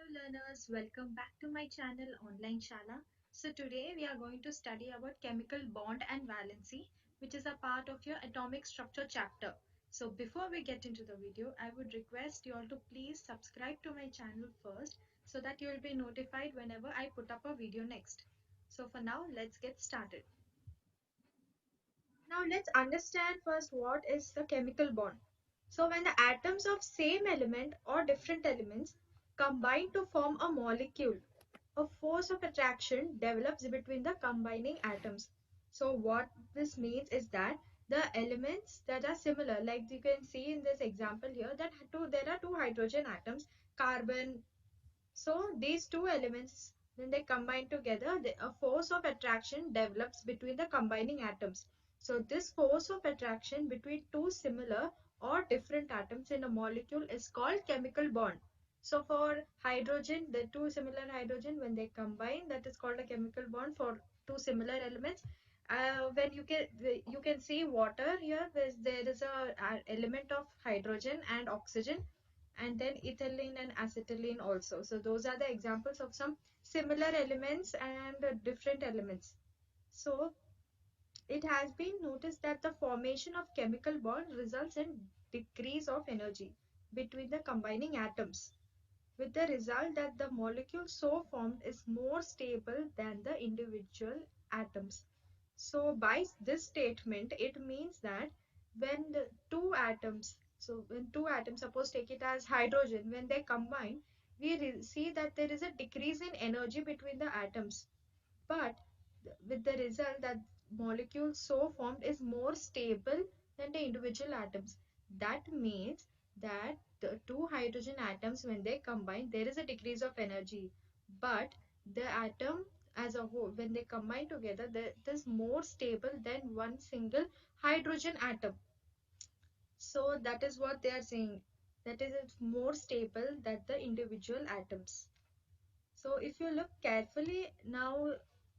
learners, welcome back to my channel Online Shala. So today we are going to study about chemical bond and valency, which is a part of your atomic structure chapter. So before we get into the video, I would request you all to please subscribe to my channel first so that you will be notified whenever I put up a video next. So for now, let's get started. Now let's understand first what is the chemical bond. So when the atoms of same element or different elements combine to form a molecule, a force of attraction develops between the combining atoms. So what this means is that the elements that are similar, like you can see in this example here, that there are two hydrogen atoms, carbon. So these two elements, when they combine together, a force of attraction develops between the combining atoms. So this force of attraction between two similar or different atoms in a molecule is called chemical bond. So for hydrogen, the two similar hydrogen, when they combine, that is called a chemical bond for two similar elements. When you can see water here, there is a element of hydrogen and oxygen, and then ethylene and acetylene also. So those are the examples of some similar elements and different elements. So it has been noticed that the formation of chemical bond results in decrease of energy between the combining atoms, with the result that the molecule so formed is more stable than the individual atoms. So by this statement, it means that when the two atoms, so when two atoms, suppose take it as hydrogen, when they combine, we see that there is a decrease in energy between the atoms. But with the result that molecule so formed is more stable than the individual atoms. That means that the two hydrogen atoms, when they combine, there is a decrease of energy. But the atom as a whole, when they combine together, it is more stable than one single hydrogen atom. So that is what they are saying. That is, it's more stable than the individual atoms. So if you look carefully now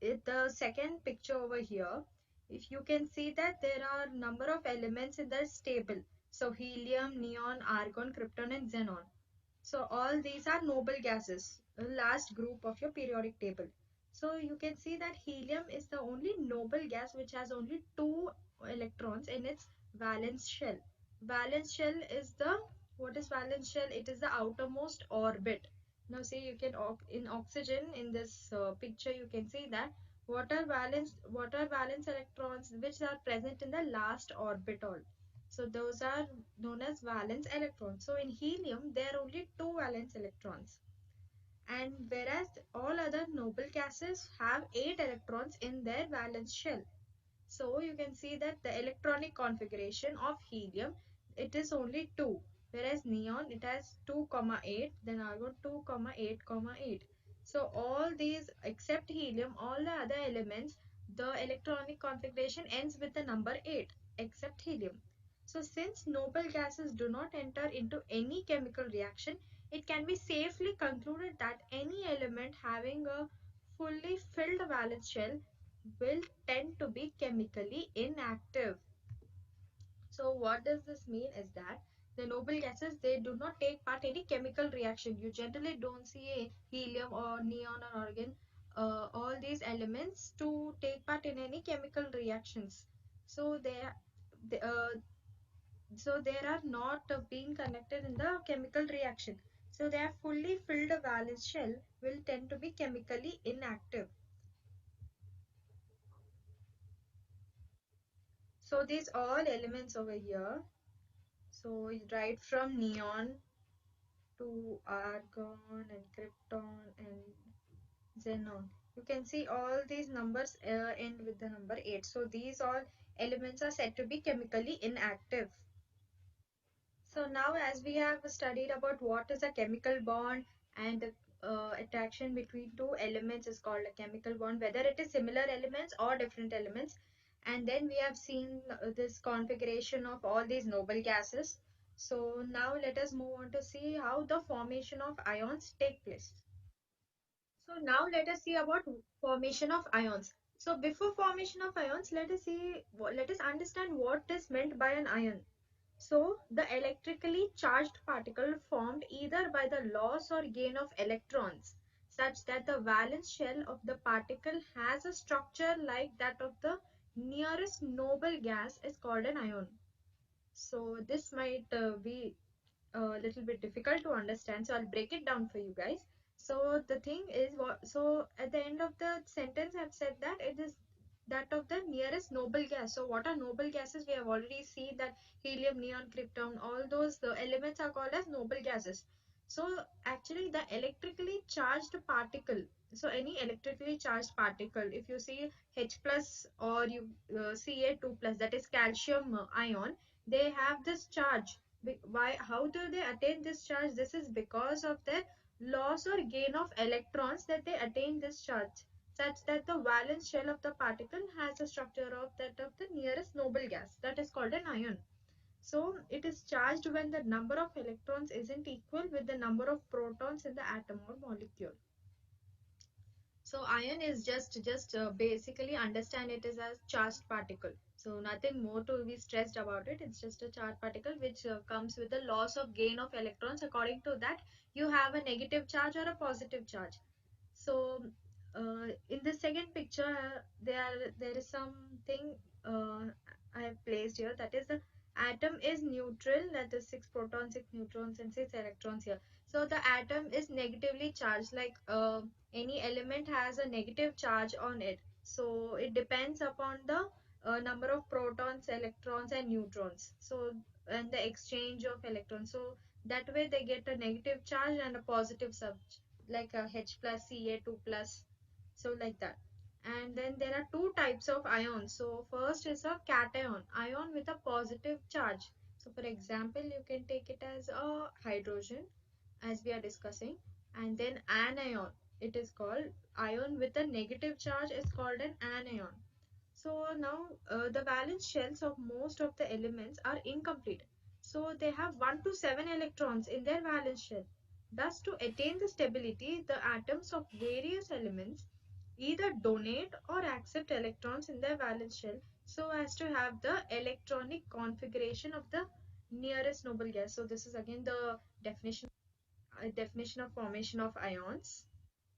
at the second picture over here, if you can see that there are number of elements in the table. So helium, neon, argon, krypton and xenon. So all these are noble gases, the last group of your periodic table. So you can see that helium is the only noble gas which has only two electrons in its valence shell. Valence shell is what is valence shell? It is the outermost orbit. Now see, you can in oxygen, in this picture you can see that water valence electrons which are present in the last orbital. So those are known as valence electrons. So in helium, there are only two valence electrons. And whereas all other noble gases have 8 electrons in their valence shell. So you can see that the electronic configuration of helium, it is only 2. Whereas neon, it has 2, 8, then argon 2, 8, 8. So all these except helium, all the other elements, the electronic configuration ends with the number 8 except helium. So since noble gases do not enter into any chemical reaction, it can be safely concluded that any element having a fully filled valence shell will tend to be chemically inactive. So what does this mean is that the noble gases, they do not take part in any chemical reaction. You generally don't see a helium or neon or argon, all these elements to take part in any chemical reactions. So they, uh, they are not being connected in the chemical reaction. So they are fully filled valence shell will tend to be chemically inactive. So these all elements over here, so right from neon to argon and krypton and xenon, you can see all these numbers end with the number 8. So these all elements are said to be chemically inactive. So now as we have studied about what is a chemical bond, and the attraction between two elements is called a chemical bond, whether it is similar elements or different elements. And then we have seen this configuration of all these noble gases. So now let us move on to see how the formation of ions take place. So now let us see about formation of ions. So before formation of ions, let us understand what is meant by an ion. So the electrically charged particle formed either by the loss or gain of electrons such that the valence shell of the particle has a structure like that of the nearest noble gas is called an ion. So this might be a little bit difficult to understand, so I'll break it down for you guys. So the thing is what, so at the end of the sentence I've said that it is that of the nearest noble gas. So what are noble gases? We have already seen that helium, neon, krypton, all those the elements are called as noble gases. So actually the electrically charged particle, so any electrically charged particle, if you see H plus or you Ca2 plus, that is calcium ion, they have this charge. Why, how do they attain this charge? This is because of their loss or gain of electrons that they attain this charge, such that the valence shell of the particle has a structure of that of the nearest noble gas, that is called an ion. So it is charged when the number of electrons isn't equal with the number of protons in the atom or molecule. So ion is just basically understand it as a charged particle. So nothing more to be stressed about it. It's just a charged particle which comes with the loss of gain of electrons. According to that, you have a negative charge or a positive charge. So in the second picture, there is something I have placed here, that is the atom is neutral, that is 6 protons, 6 neutrons, and 6 electrons here. So the atom is negatively charged, like any element has a negative charge on it. So it depends upon the number of protons, electrons, and neutrons. So and the exchange of electrons. So that way they get a negative charge and a positive charge, like a H plus Ca2 plus, so like that. And then there are two types of ions. So first is a cation, ion with a positive charge. So for example, you can take it as a hydrogen, as we are discussing. And then anion, it is called ion with a negative charge, is called an anion. So now the valence shells of most of the elements are incomplete. So they have 1 to 7 electrons in their valence shell. Thus, to attain the stability, the atoms of various elements either donate or accept electrons in their valence shell so as to have the electronic configuration of the nearest noble gas. So this is again the definition of formation of ions.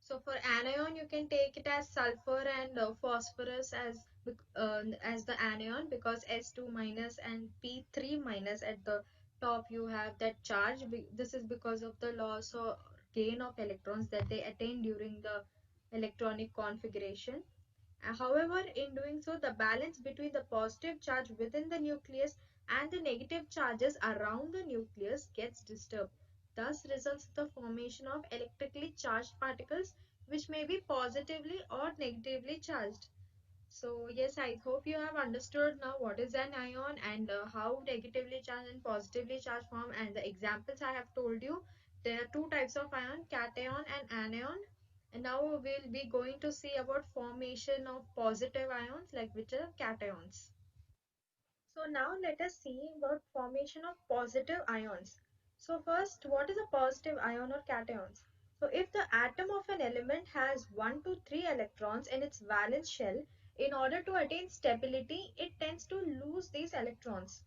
So for anion, you can take it as sulfur and phosphorus as the anion, because S2 minus and P3 minus at the top you have that charge. This is because of the loss or gain of electrons that they attain during the electronic configuration. However, in doing so, the balance between the positive charge within the nucleus and the negative charges around the nucleus gets disturbed. Thus results the formation of electrically charged particles which may be positively or negatively charged. So yes, I hope you have understood now what is an ion and how negatively charged and positively charged form, and the examples I have told you. There are two types of ion, cation and anion. And now we'll be going to see about formation of positive ions, like which are cations. So now let us see about formation of positive ions. So first, what is a positive ion or cations? So if the atom of an element has 1 to 3 electrons in its valence shell, in order to attain stability, it tends to lose these electrons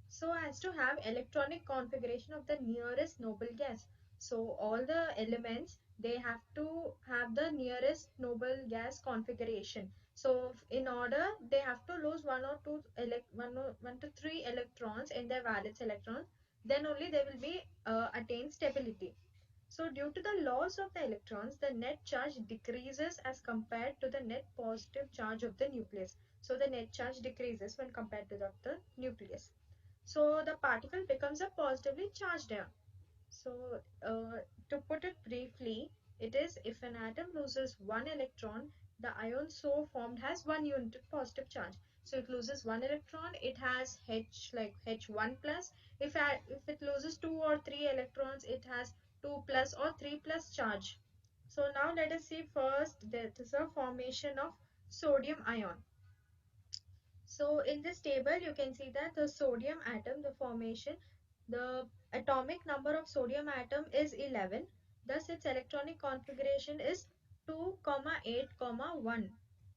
so as to have electronic configuration of the nearest noble gas. So all the elements, they have to have the nearest noble gas configuration. So in order, they have to lose one to three electrons in their valence electrons, then only they will be attain stability. So due to the loss of the electrons, the net charge decreases as compared to the net positive charge of the nucleus. So the net charge decreases when compared to the nucleus. So the particle becomes a positively charged ion. So to put it briefly, it is if an atom loses one electron, the ion so formed has one unit of positive charge. So it loses one electron, it has H, like H1 plus. If it loses two or three electrons, it has 2 plus or 3 plus charge. So now let us see first, that is a formation of sodium ion. So in this table, you can see that the sodium atom, the formation, the atomic number of sodium atom is 11. Thus, its electronic configuration is 2, 8, 1.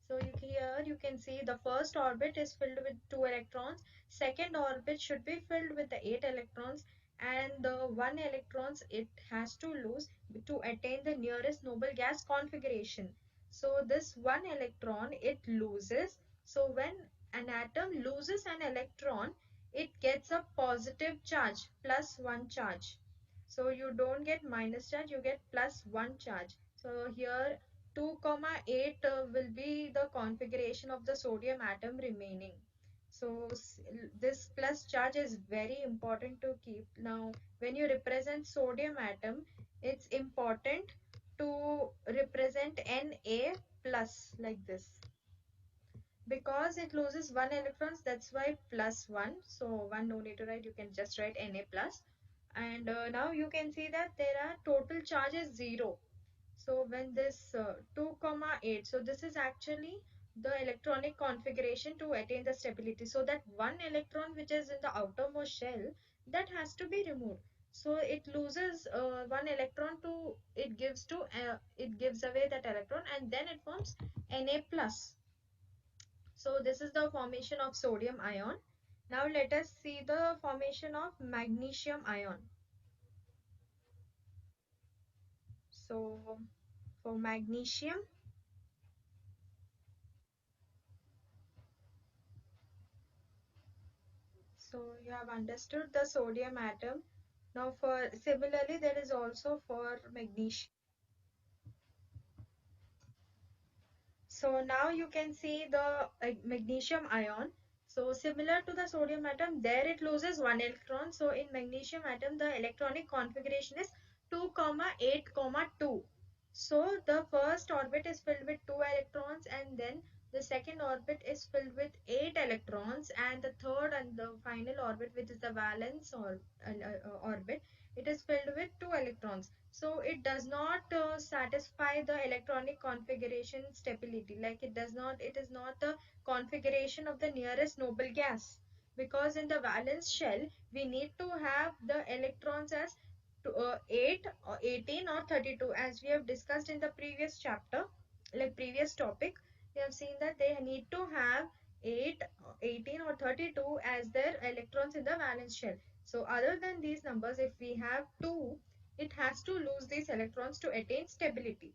So here you can see the first orbit is filled with 2 electrons, second orbit should be filled with the 8 electrons, and the 1 electrons it has to lose to attain the nearest noble gas configuration. So this 1 electron it loses. So when an atom loses an electron, it gets a positive charge, plus 1 charge. So you don't get minus charge, you get plus 1 charge. So here 2 comma 8 will be the configuration of the sodium atom remaining. So this plus charge is very important to keep. Now when you represent sodium atom, it's important to represent Na plus like this, because it loses 1 electrons, that's why plus 1. So 1 no need to write, you can just write Na plus. And now you can see that there are total charges 0. So when this 2 comma 8, so this is actually the electronic configuration to attain the stability. So that one electron which is in the outermost shell, that has to be removed. So it loses 1 electron to, it gives away that electron, and then it forms Na plus. So this is the formation of sodium ion. Now let us see the formation of magnesium ion. So for magnesium, so you have understood the sodium atom. Now for similarly there is also for magnesium. So now you can see the magnesium ion. So similar to the sodium atom, there it loses 1 electron. So in magnesium atom, the electronic configuration is 2 comma 8 comma 2. So the first orbit is filled with 2 electrons, and then the second orbit is filled with 8 electrons, and the third and the final orbit, which is the valence orbit, it is filled with 2 electrons. So it does not satisfy the electronic configuration stability, like it is not the configuration of the nearest noble gas, because in the valence shell we need to have the electrons as 8 or 18 or 32, as we have discussed in the previous chapter, like previous topic. We have seen that they need to have 8, 18 or 32 as their electrons in the valence shell. So other than these numbers, if we have 2, it has to lose these electrons to attain stability.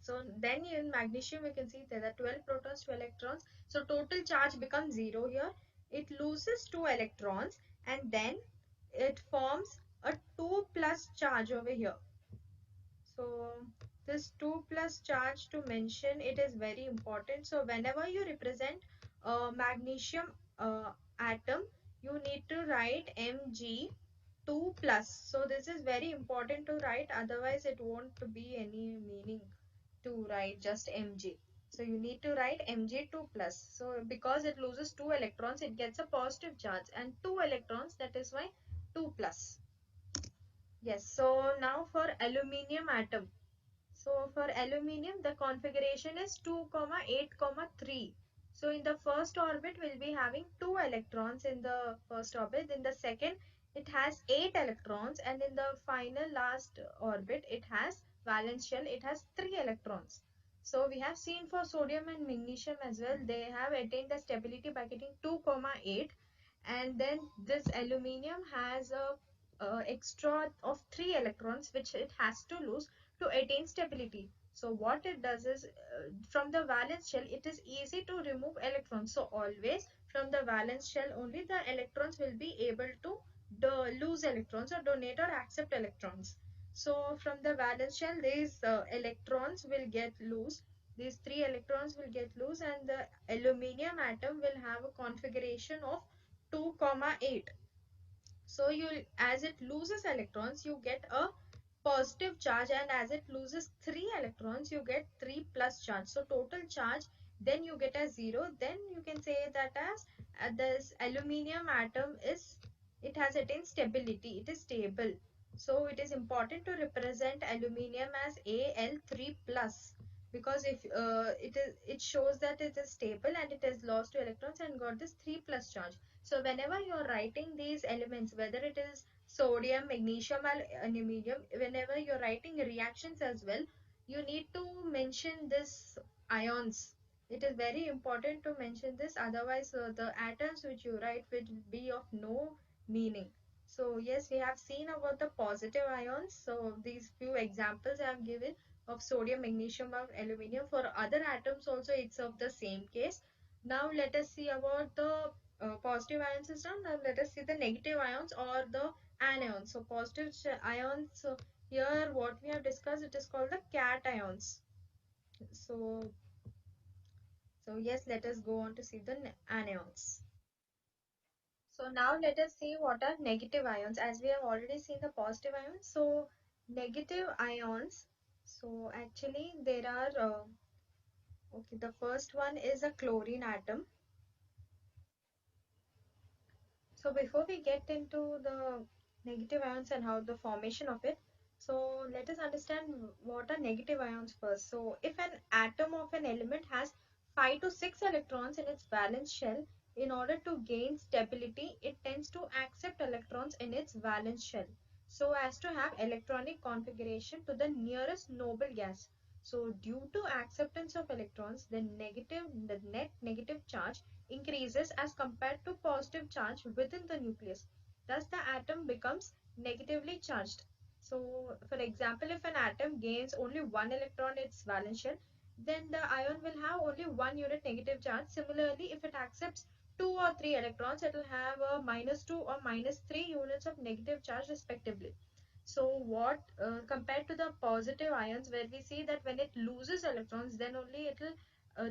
So then in magnesium we can see there are 12 protons, 2 electrons. So total charge becomes 0 here. It loses 2 electrons, and then it forms a 2 plus charge over here. So this 2 plus charge, to mention it is very important. So whenever you represent a magnesium atom, you need to write Mg2 plus. So this is very important to write, otherwise it won't be any meaning to write just Mg. So you need to write Mg2 plus. So because it loses 2 electrons, it gets a positive charge, and 2 electrons, that is why 2 plus. Yes, so now for aluminium atom. So for aluminium, the configuration is 2, 8, 3. So in the first orbit, we'll be having 2 electrons in the first orbit. In the second, it has 8 electrons, and in the final last orbit, it has valence shell, it has 3 electrons. So we have seen for sodium and magnesium as well, they have attained the stability by getting 2, 8, and then this aluminium has a extra of 3 electrons which it has to lose to attain stability. So what it does is, from the valence shell it is easy to remove electrons. So always from the valence shell only the electrons will be able to lose electrons or donate or accept electrons. So from the valence shell these electrons will get loose. These 3 electrons will get loose, and the aluminium atom will have a configuration of 2, 8. So you, as it loses electrons, you get a positive charge, and as it loses 3 electrons, you get 3 plus charge. So total charge then you get as 0. Then you can say that as this aluminium atom is, it has attained stability, it is stable. So it is important to represent aluminium as Al3 plus, because if it shows that it is stable and it has lost 2 electrons and got this 3 plus charge. So whenever you are writing these elements, whether it is sodium, magnesium, or aluminium, whenever you're writing reactions as well, you need to mention this ions. It is very important to mention this, otherwise the atoms which you write will be of no meaning. So yes, we have seen about the positive ions. So these few examples I have given of sodium, magnesium, or aluminium. For other atoms also it's of the same case. Now let us see about the positive ion system. Now let us see the negative ions or the anions. So positive ions, so here what we have discussed, it is called the cations. So yes, let us go on to see the anions. So now let us see what are negative ions, as we have already seen the positive ions. So negative ions. So actually there are, okay, the first one is a chlorine atom. So before we get into the negative ions and how the formation of it, so let us understand what are negative ions first. So if an atom of an element has 5 to 6 electrons in its valence shell, in order to gain stability, it tends to accept electrons in its valence shell so as to have electronic configuration to the nearest noble gas. So due to acceptance of electrons, the net negative charge increases as compared to positive charge within the nucleus. Thus, the atom becomes negatively charged. So, for example, if an atom gains only one electron in its valence shell, then the ion will have only one unit negative charge. Similarly, if it accepts two or three electrons, it will have a -2 or -3 units of negative charge respectively. So what compared to the positive ions, where we see that when it loses electrons, then only it will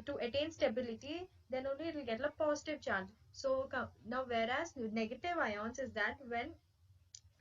to attain stability, then only it will get a positive charge. So now whereas negative ions is that when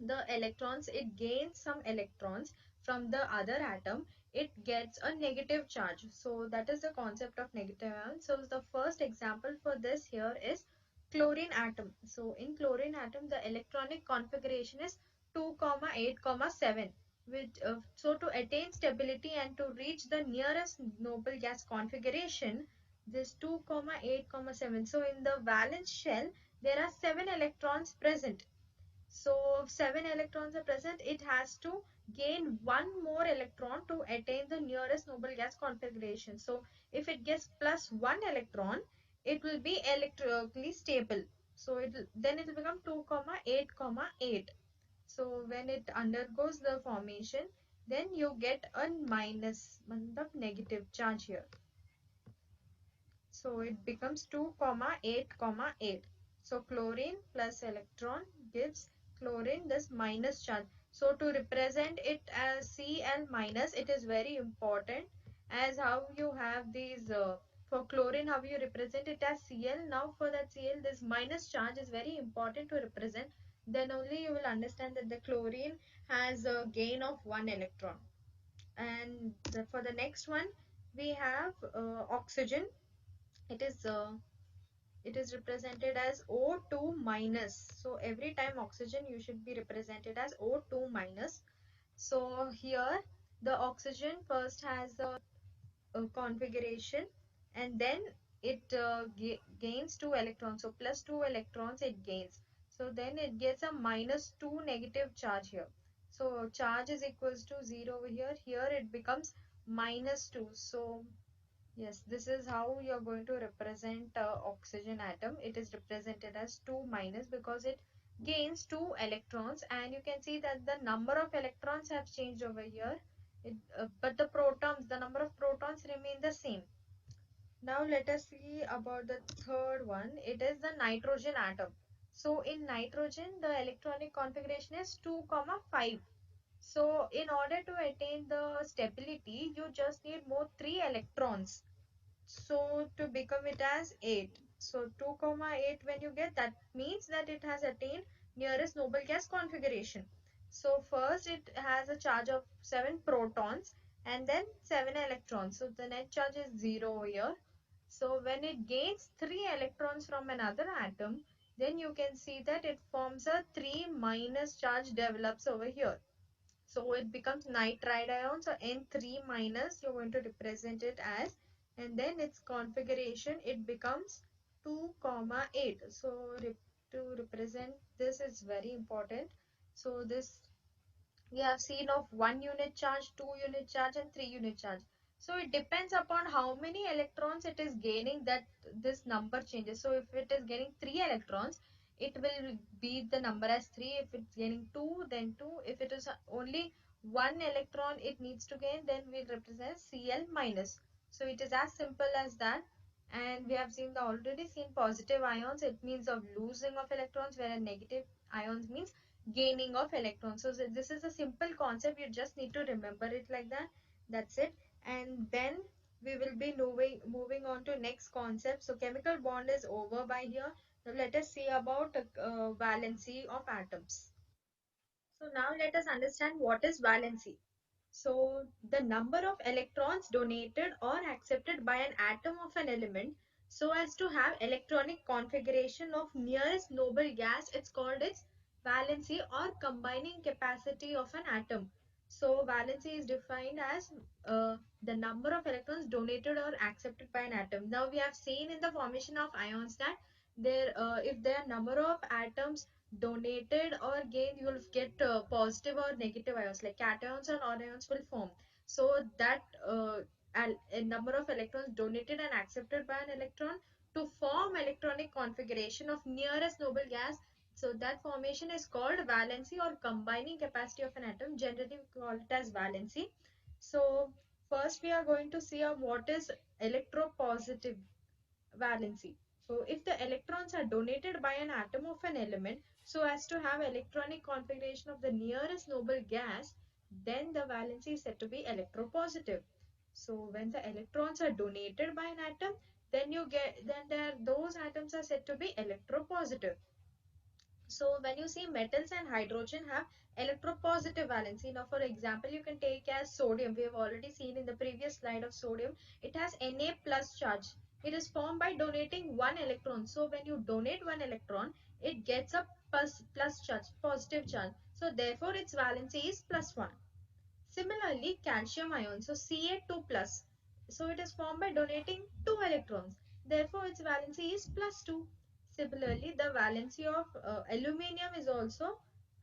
the electrons, it gains some electrons from the other atom, it gets a negative charge. So that is the concept of negative ion. So the first example for this here is chlorine atom. So in chlorine atom, the electronic configuration is 2 comma 8 comma 7, which so to attain stability and to reach the nearest noble gas configuration, this 2 comma 8 comma 7, so in the valence shell there are 7 electrons present. So 7 electrons are present. It has to gain one more electron to attain the nearest noble gas configuration. So if it gets plus one electron, it will be electrically stable. So then it will become 2 comma 8 comma 8. So when it undergoes the formation, then you get a minus, the negative charge here. So it becomes 2 comma 8 comma 8. So chlorine plus electron gives chlorine this minus charge. So to represent it as Cl minus, it is very important as how you have these for chlorine, how you represent it as Cl. Now for that Cl, this minus charge is very important to represent. Then only you will understand that the chlorine has a gain of one electron. And for the next one, we have oxygen. It is uh, it is represented as O2 minus. So every time oxygen, you should be represented as O2 minus. So here the oxygen first has a configuration, and then it gains two electrons. So plus two electrons it gains. So then it gets a -2 negative charge here. So charge is equals to 0 over here. Here it becomes -2. So yes, this is how you're going to represent oxygen atom. It is represented as 2 minus because it gains 2 electrons, and you can see that the number of electrons have changed over here. But the protons, the number of protons remain the same. Now let us see about the third one. It is the nitrogen atom. So in nitrogen, the electronic configuration is 2 comma 5. So in order to attain the stability, you just need more 3 electrons, so to become it as 8. So 2 comma 8, when you get that, means that it has attained nearest noble gas configuration. So first it has a charge of 7 protons and then 7 electrons. So the net charge is 0 here. So when it gains 3 electrons from another atom, then you can see that it forms a 3 minus charge develops over here. So it becomes nitride ion. So N3 minus, you're going to represent it as, and then its configuration, it becomes 2 comma 8. So to represent this is very important. So this we have seen of 1 unit charge, 2 unit charge, and 3 unit charge. So it depends upon how many electrons it is gaining that this number changes. So if it is getting 3 electrons, it will be the number as 3. If it's gaining 2, then 2. If it is only 1 electron it needs to gain, then we'll represent Cl minus. So it is as simple as that. And we have already seen positive ions, it means of losing of electrons, whereas negative ions means gaining of electrons. So this is a simple concept, you just need to remember it like that. That's it. And then we will be moving on to next concept. So chemical bond is over by here. Now let us see about valency of atoms. So now let us understand what is valency. So the number of electrons donated or accepted by an atom of an element so as to have electronic configuration of nearest noble gas, it's called its valency or combining capacity of an atom. So valency is defined as the number of electrons donated or accepted by an atom. Now we have seen in the formation of ions that if there are number of atoms donated or gained, you will get positive or negative ions like cations and anions will form. So that a number of electrons donated and accepted by an electron to form electronic configuration of nearest noble gas. So that formation is called valency or combining capacity of an atom. Generally we call it as valency. So first we are going to see what is electropositive valency. So if the electrons are donated by an atom of an element so as to have electronic configuration of the nearest noble gas, then the valency is said to be electropositive. So when the electrons are donated by an atom, then those atoms are said to be electropositive. So when you see metals and hydrogen have electropositive valency. Now for example, you can take as sodium. We have already seen in the previous slide of sodium. It has Na plus charge. It is formed by donating one electron. So when you donate one electron, it gets a plus charge, positive charge. So therefore its valency is plus 1. Similarly, calcium ion, so Ca2 plus. So it is formed by donating 2 electrons. Therefore, its valency is plus 2. Similarly, the valency of aluminium is also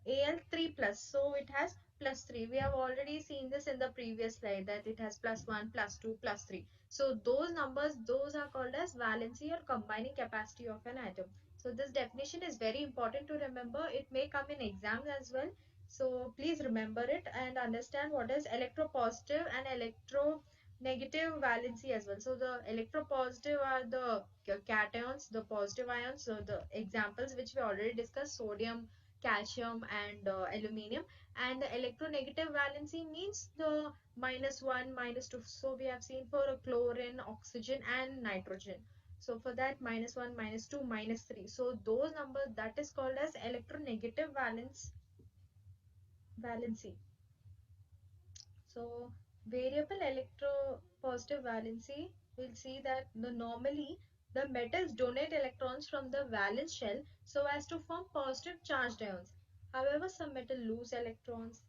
Al3 plus. So it has plus 3. We have already seen this in the previous slide that it has plus 1, plus 2, plus 3. So those numbers, those are called as valency or combining capacity of an atom. So this definition is very important to remember. It may come in exams as well. So please remember it and understand what is electropositive and electronegative valency as well. So the electropositive are the cations, the positive ions. So the examples which we already discussed, sodium, calcium and aluminium. And the electronegative valency means the -1, -2. So we have seen for chlorine, oxygen and nitrogen. So for that -1, -2, -3. So those numbers that is called as electronegative valency. So variable electropositive valency, we'll see that normally the metals donate electrons from the valence shell so as to form positive charged ions. However, some metal lose electrons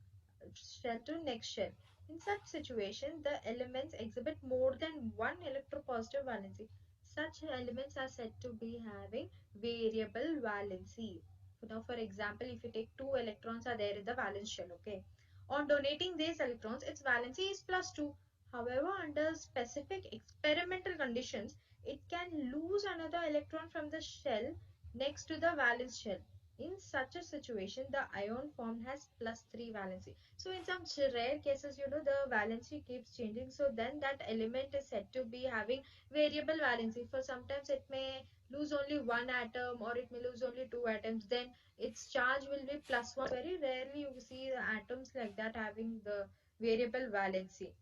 shell to next shell. In such situation, the elements exhibit more than one electropositive valency. Such elements are said to be having variable valency. Now, for example, if you take two electrons are there in the valence shell, okay. On donating these electrons, its valency is plus 2. However, under specific experimental conditions, it can lose another electron from the shell next to the valence shell. In such a situation, the ion formed has plus 3 valency. So in some rare cases, the valency keeps changing. So then that element is said to be having variable valency. For sometimes it may lose only one atom or it may lose only two atoms. Then its charge will be plus 1. Very rarely you see the atoms like that having the variable valency.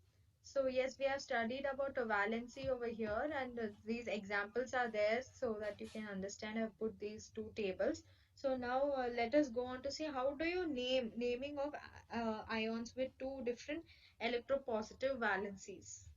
So yes, we have studied about a valency over here and these examples are there so that you can understand. I've put these two tables. So now let us go on to see how do you naming of ions with two different electropositive valencies.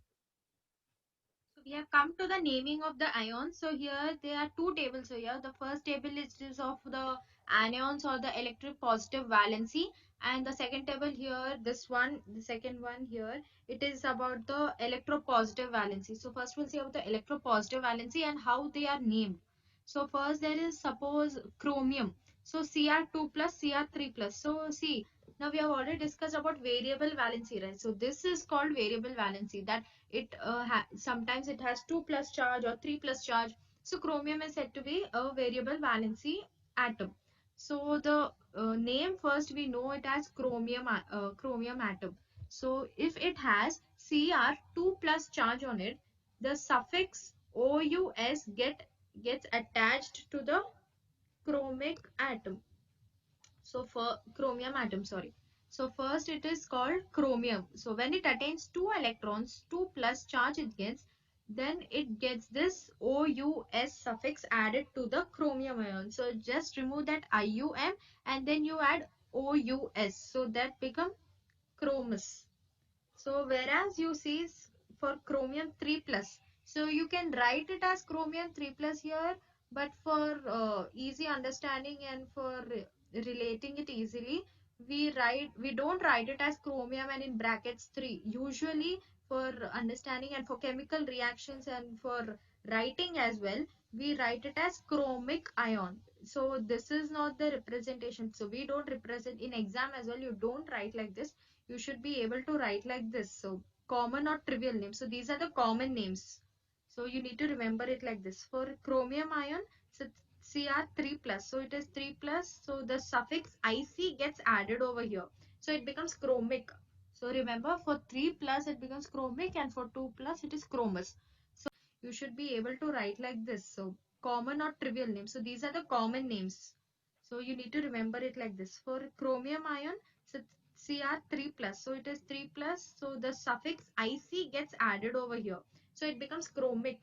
So we have come to the naming of the ions. So here there are two tables here. The first table is of the anions or the electric positive valency, and the second table here, this one, the second one here, it is about the electropositive valency. So first we'll see about the electropositive valency and how they are named. So first there is suppose chromium. So Cr2 plus Cr3 plus. So see Now we have already discussed about variable valency, right? So this is called variable valency, that it sometimes it has 2 plus charge or 3 plus charge. So chromium is said to be a variable valency atom. So the name, first we know it as chromium atom. So if it has Cr 2 plus charge on it, the suffix OUS gets attached to the chromic atom. So for chromium atom, sorry. So first it is called chromium. So when it attains 2 electrons, 2 plus charge it gets, then it gets this OUS suffix added to the chromium ion. So just remove that IUM and then you add OUS. So that become chromus. So whereas you see for chromium 3 plus, so you can write it as chromium 3 plus here, but for easy understanding and for relating it easily, we don't write it as chromium and in brackets 3. Usually for understanding and for chemical reactions and for writing as well, we write it as chromic ion. So this is not the representation. So we don't represent in exam as well. You don't write like this, you should be able to write like this. So common or trivial names. So these are the common names. So you need to remember it like this. For chromium ion, so Cr3 plus. So it is 3 plus. So the suffix Ic gets added over here. So it becomes chromic. So remember, for 3 plus it becomes chromic and for 2 plus it is chromus. So you should be able to write like this. So common or trivial names. So these are the common names. So you need to remember it like this. For chromium ion, so Cr3 plus. So it is 3 plus. So the suffix Ic gets added over here. So it becomes chromic.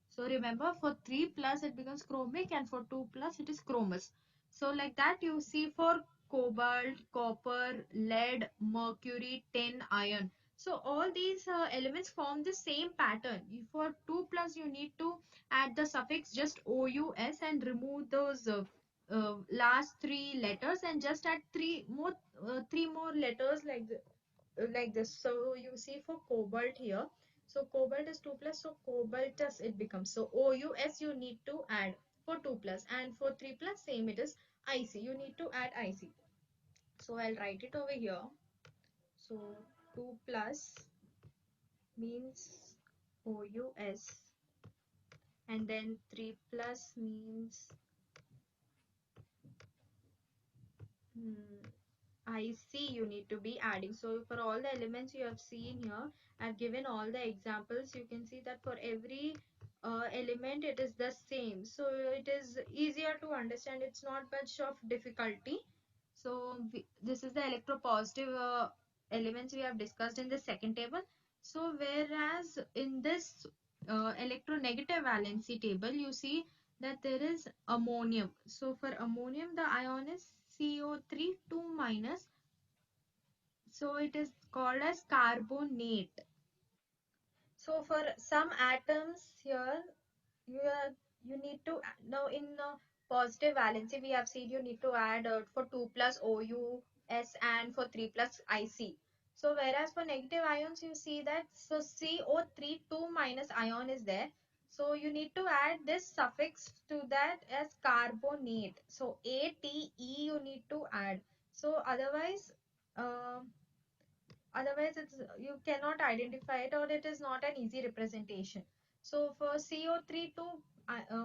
So remember, for 3 plus it becomes chromic and for 2 plus it is chromus. So like that you see for cobalt, copper, lead, mercury, tin, iron. So all these elements form the same pattern. For 2 plus you need to add the suffix just OUS and remove those last three letters and just add three more letters like this. So you see for cobalt here, so cobalt is 2 plus, so cobaltus it becomes. So OUS you need to add for 2 plus, and for 3 plus same it is IC, you need to add IC. So I'll write it over here. So 2 plus means OUS, and then 3 plus means hmm, I see you need to be adding. So for all the elements you have seen here, I've given all the examples. You can see that for every element it is the same. So it is easier to understand. It's not much of difficulty. So this is the electropositive elements we have discussed in the second table. So whereas in this electronegative valency table, you see that there is ammonium. So for ammonium, the ion is CO3 2 minus. So it is called as carbonate. So for some atoms here, you are, you need to now in positive valency we have seen you need to add for 2 plus OUS and for 3 plus IC. So whereas for negative ions you see that so CO3 2 minus ion is there. So you need to add this suffix to that as carbonate. So ATE you need to add. So otherwise it's you cannot identify it or it is not an easy representation. So for CO3 to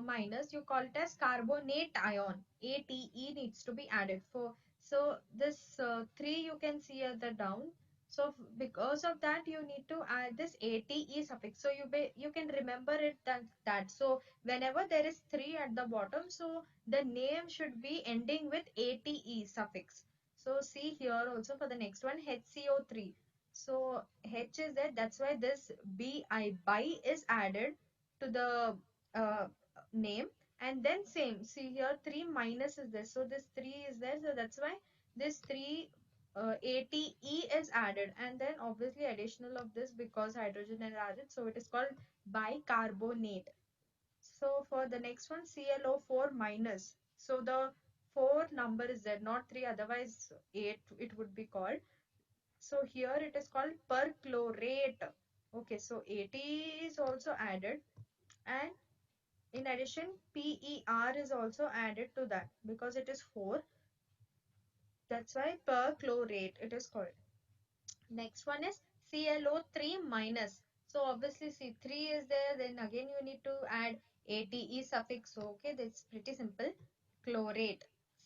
minus you call it as carbonate ion, ATE needs to be added for. So this 3 you can see at the down. So because of that you need to add this ATE suffix. So you can remember it that so whenever there is 3 at the bottom, so the name should be ending with ATE suffix. So see here also for the next one, HCO3. So H is there, that's why this bi is added to the uh, name. And then same, see here 3 minus is there. So this 3 is there, so that's why this 3 ATE is added. And then obviously additional of this because hydrogen is added. So it is called bicarbonate. So for the next one, ClO4 minus. So the 4 number is there, not 3, otherwise 8 it would be called. So here it is called perchlorate. Okay, so AT is also added, and in addition PER is also added to that because it is 4. That's why perchlorate it is called. Next one is ClO3 minus. So obviously C3 is there, then again you need to add ATE suffix. Okay, that's pretty simple. Chlorate.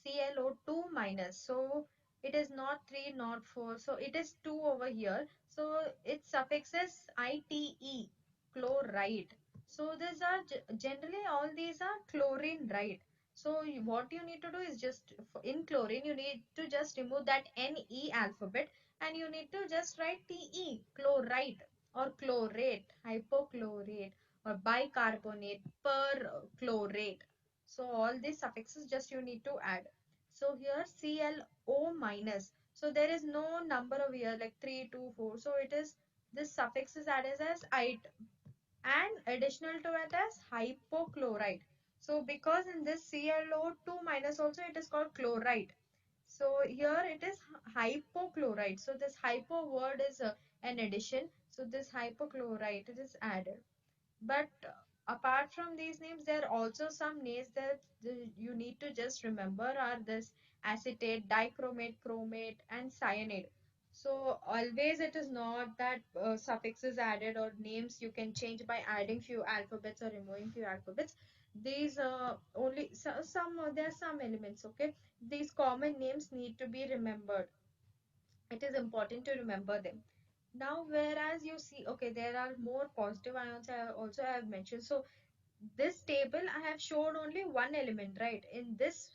ClO2 minus. So it is not 3, not 4. So it is 2 over here. So its suffix is ITE. Chloride. So these are generally all these are chlorine, right? So what you need to do is just in chlorine you need to just remove that NE alphabet and you need to just write Te, chloride or chlorate, hypochlorate or bicarbonate, perchlorate. So all these suffixes just you need to add. So here ClO minus. So there is no number over here like 3, 2, 4. So it is this suffix is added as it and additional to it as hypochlorite. So because in this ClO2 minus also it is called chloride. So here it is hypochlorite. So this hypo word is an addition. So this hypochlorite it is added. But apart from these names, there are also some names that you need to just remember are this acetate, dichromate, chromate, and cyanide. So always it is not that suffixes added or names you can change by adding few alphabets or removing few alphabets. These only some there are some elements. Okay, these common names need to be remembered. It is important to remember them. Now whereas you see, okay, there are more positive ions I also have mentioned. So this table I have showed only one element, right? In this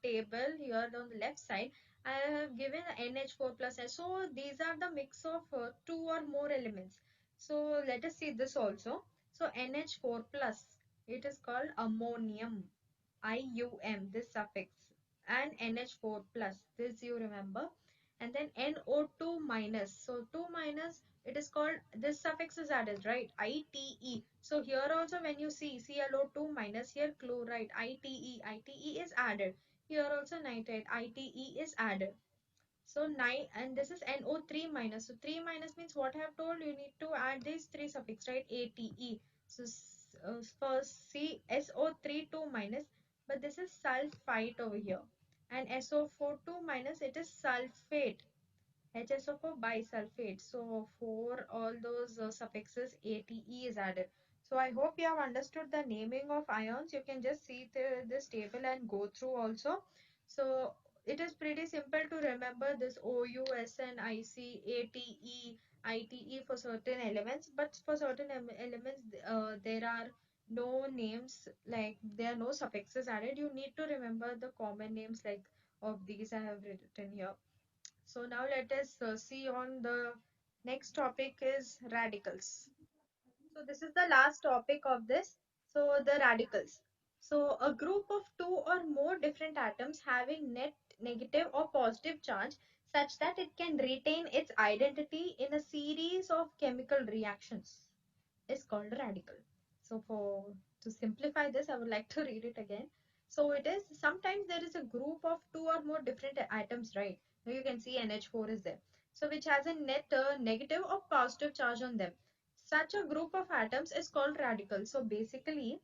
table here on the left side I have given NH4 plus S. So these are the mix of two or more elements. So let us see this also. So NH4 plus, it is called ammonium, IUM, this suffix, and NH4 plus, this you remember. And then NO2 minus. So 2 minus, it is called, this suffix is added, right? ITE. So here also when you see ClO2 minus, here chloride, ITE is added. Here also nitrate, ITE is added. So 9 and this is NO3 minus. So 3 minus means what I have told you need to add these three suffix, right? ATE. So for CSO3 2 minus, but this is sulfite over here. And SO4 2 minus, it is sulfate. HSO4 bisulfate. So for all those suffixes, ATE is added. So I hope you have understood the naming of ions. You can just see this table and go through also. So it is pretty simple to remember this OU, SN, IC, ATE, ITE for certain elements. But for certain elements, there are no names, like there are no suffixes added. You need to remember the common names like of these I have written here. So now let us see on the next topic is radicals. So this is the last topic of this. So the radicals. So a group of two or more different atoms having net negative or positive charge such that it can retain its identity in a series of chemical reactions is called a radical. So for to simplify this, I would like to read it again. So it is sometimes there is a group of two or more different atoms, right? Now you can see NH4 is there. So which has a net negative or positive charge on them. Such a group of atoms is called radical. So basically,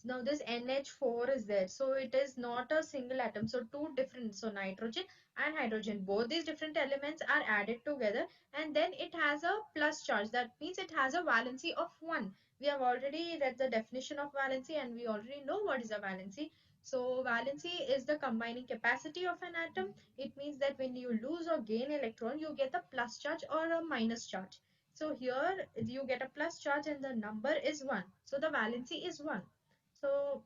now this NH4 is there. So it is not a single atom. So two different. So nitrogen and hydrogen. Both these different elements are added together and then it has a plus charge. That means it has a valency of 1. We have already read the definition of valency and we already know what is a valency. So valency is the combining capacity of an atom. It means that when you lose or gain electron, you get a plus charge or a minus charge. So here you get a plus charge and the number is 1. So the valency is 1. So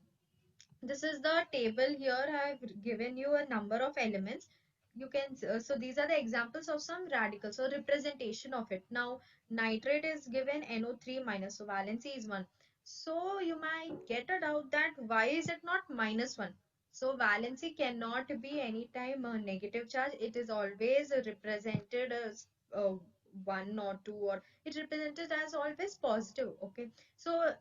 this is the table here. I have given you a number of elements. You can so these are the examples of some radicals or representation of it. Now nitrate is given NO3 minus, so valency is 1. So you might get a doubt that why is it not minus 1? So valency cannot be anytime a negative charge. It is always represented as 1 or 2, or it represented as always positive. Okay, so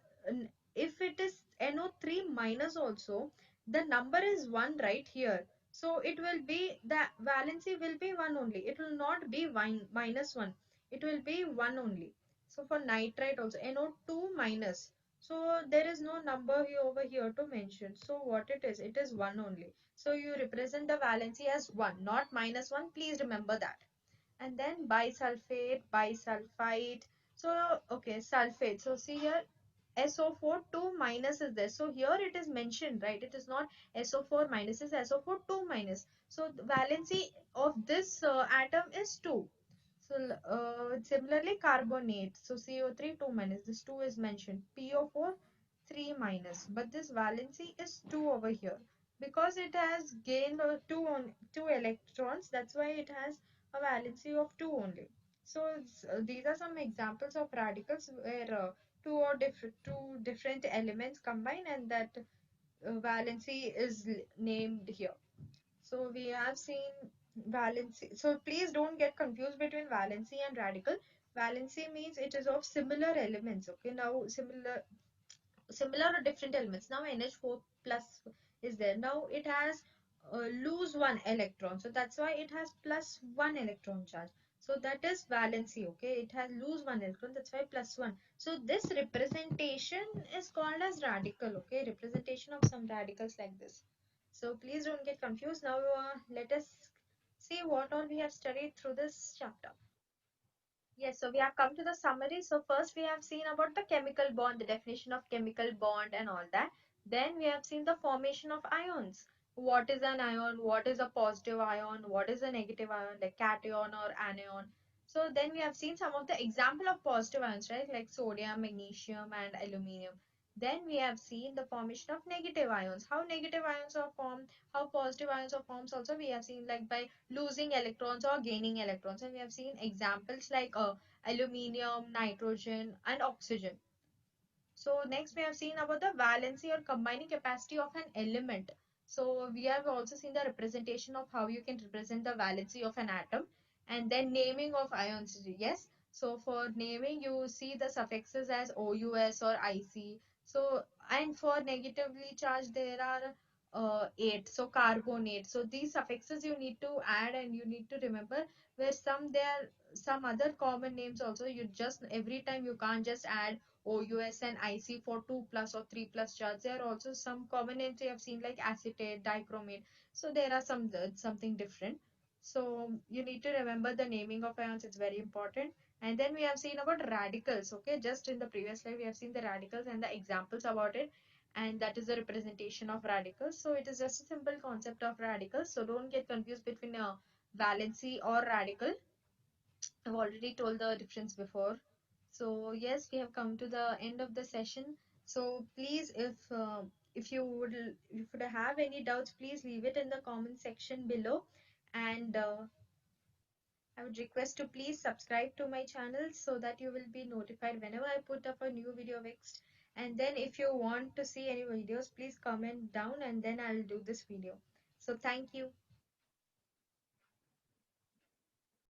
if it is NO3 minus also, the number is 1 right here. So it will be, the valency will be 1 only. It will not be minus 1. It will be 1 only. So for nitrite also, NO2 minus. So there is no number here over here to mention. So what it is 1 only. So you represent the valency as 1, not minus 1. Please remember that. And then bisulfate, bisulfite. So, okay, sulfate. So see here, SO4 2 minus is there. So here it is mentioned, right? It is not SO4 minus, is SO4 2 minus. So the valency of this atom is 2. So similarly carbonate. So CO3 2 minus. This 2 is mentioned. PO4 3 minus. But this valency is 2 over here. Because it has gained 2 electrons, that's why it has a valency of 2 only. So these are some examples of radicals where two different elements combine and that valency is named here. So we have seen valency. So please don't get confused between valency and radical. Valency means it is of similar elements. Okay, now similar or different elements. Now NH4 plus is there. Now it has lose one electron. So that's why it has plus one electron charge. So that is valency. Okay, it has lose one electron. That's why plus one. So this representation is called as radical. Okay, representation of some radicals like this. So please don't get confused. Now let us see what all we have studied through this chapter. Yes, so we have come to the summary. So first we have seen about the chemical bond, the definition of chemical bond and all that. Then we have seen the formation of ions. What is an ion? What is a positive ion? What is a negative ion, like cation or anion? So then we have seen some of the example of positive ions, right? Like sodium, magnesium and aluminium. Then we have seen the formation of negative ions. How negative ions are formed, how positive ions are formed also we have seen like by losing electrons or gaining electrons. And we have seen examples like aluminium, nitrogen, and oxygen. So next we have seen about the valency or combining capacity of an element. So we have also seen the representation of how you can represent the valency of an atom and then naming of ions. Yes. So for naming you see the suffixes as OUS or IC. So and for negatively charged there are 8. So carbonate. So these suffixes you need to add and you need to remember where some there some other common names also you just every time you can't just add OUS and IC for 2 plus or 3 plus charge. There are also some common names we have seen like acetate, dichromate. So there are something different. So you need to remember the naming of ions. It's very important. And then we have seen about radicals. Okay, just in the previous slide we have seen the radicals and the examples about it. And that is the representation of radicals. So it is just a simple concept of radicals. So don't get confused between valency or radical. I've already told the difference before. So yes, we have come to the end of the session. So please, if you would have any doubts, please leave it in the comment section below. And I would request to please subscribe to my channel so that you will be notified whenever I put up a new video next. And then if you want to see any videos, please comment down and then I'll do this video. So thank you.